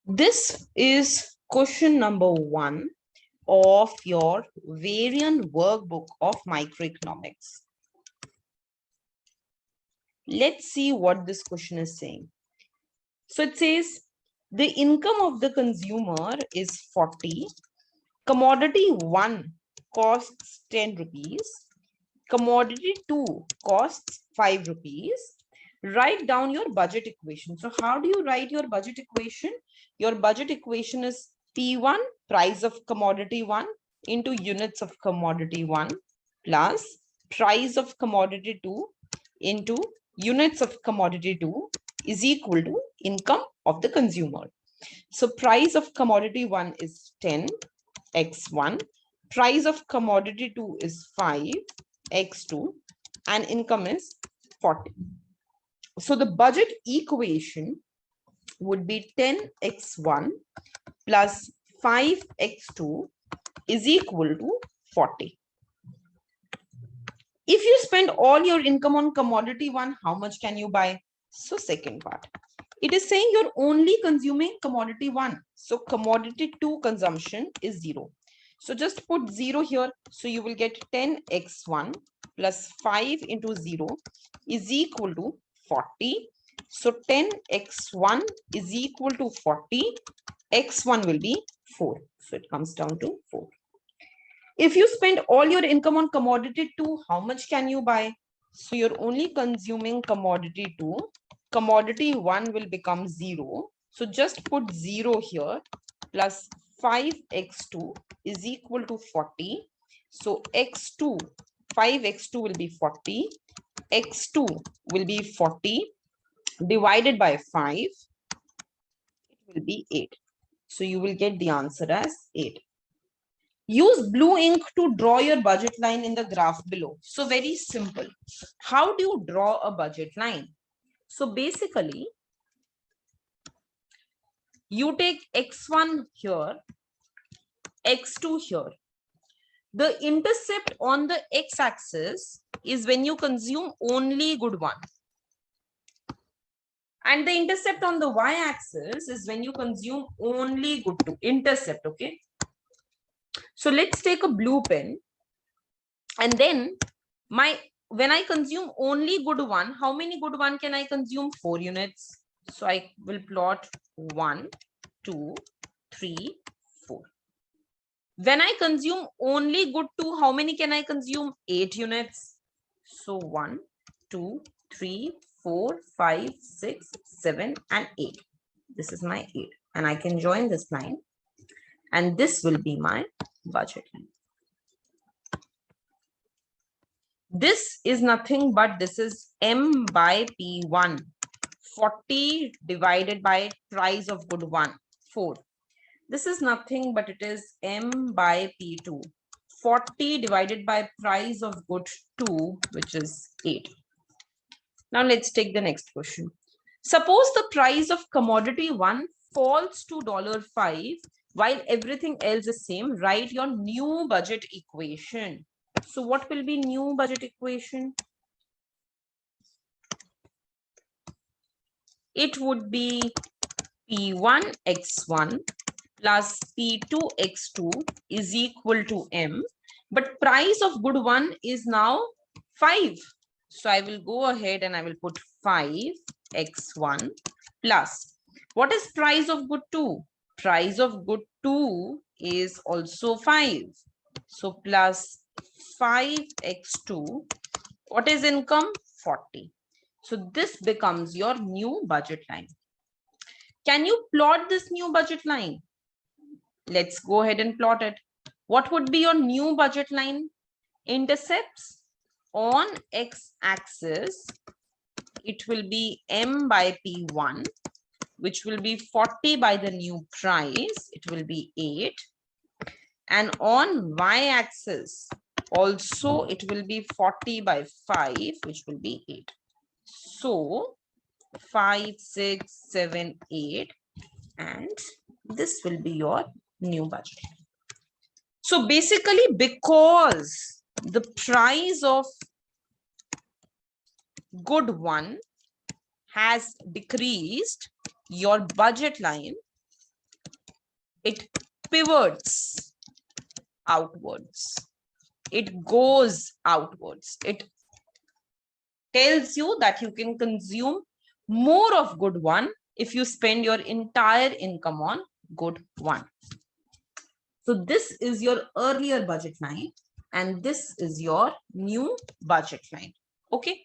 This is question number 1 of your Varian Workbook of Microeconomics. Let's see what this question is saying. So it says the income of the consumer is 40. Commodity 1 costs 10 rupees. Commodity 2 costs 5 rupees. Write down your budget equation. So how do you write your budget equation? Your budget equation is P1, price of commodity 1, into units of commodity 1 plus price of commodity 2 into units of commodity 2 is equal to income of the consumer. So price of commodity 1 is 10 x1, price of commodity 2 is 5 x2, and income is 40. So the budget equation would be 10x1 plus 5x2 is equal to 40. If you spend all your income on commodity 1, how much can you buy? So second part. It is saying you're only consuming commodity 1. So commodity 2 consumption is 0. So just put 0 here. So you will get 10x1 plus 5 into 0 is equal to 40. So 10x1 is equal to 40. X1 will be 4. So it comes down to 4. If you spend all your income on commodity 2, how much can you buy? So you're only consuming commodity 2. Commodity 1 will become 0. So just put 0 here plus 5x2 is equal to 40. So x2, 5x2 will be 40. X2 will be 40 divided by 5. It will be 8. So you will get the answer as 8. Use blue ink to draw your budget line in the graph below. So very simple. How do you draw a budget line? So basically, you take x1 here, x2 here. The intercept on the x-axis is when you consume only good 1. And the intercept on the y-axis is when you consume only good 2. Intercept, okay? So let's take a blue pen. And then when I consume only good 1, how many good 1 can I consume? 4 units. So I will plot 1, 2, 3, 4. When I consume only good 2, how many can I consume? 8 units. So 1, 2, 3, 4, 5, 6, 7, and 8. This is my 8. And I can join this line. And this will be my budget line. This is nothing but this is M by P1. 40 divided by price of good 1, 4. This is nothing but it is M by P2. 40 divided by price of good 2, which is 8. Now let's take the next question. Suppose the price of commodity 1 falls to $5 while everything else is same. Write your new budget equation. So what will be new budget equation? It would be P1 x1 plus P2 x2 is equal to M. But price of good 1 is now 5. So I will go ahead and I will put 5 x1 plus. What is price of good 2? Price of good 2 is also 5. So plus 5x2. What is income? 40. So this becomes your new budget line. Can you plot this new budget line? Let's go ahead and plot it. What would be your new budget line? Intercepts on x-axis, it will be M by P1, which will be 40 by the new price. It will be 8. And on y-axis, also it will be 40 by 5, which will be 8. So 5, 6, 7, 8. And this will be your new budget. So basically, because the price of good 1 has decreased, your budget line it pivots outwards. It goes outwards. It tells you that you can consume more of good one if you spend your entire income on good one. So this is your earlier budget line and this is your new budget line. Okay.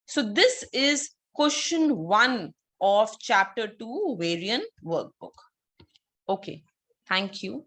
So this is question 1 of chapter 2 Varian Workbook. Okay. Thank you.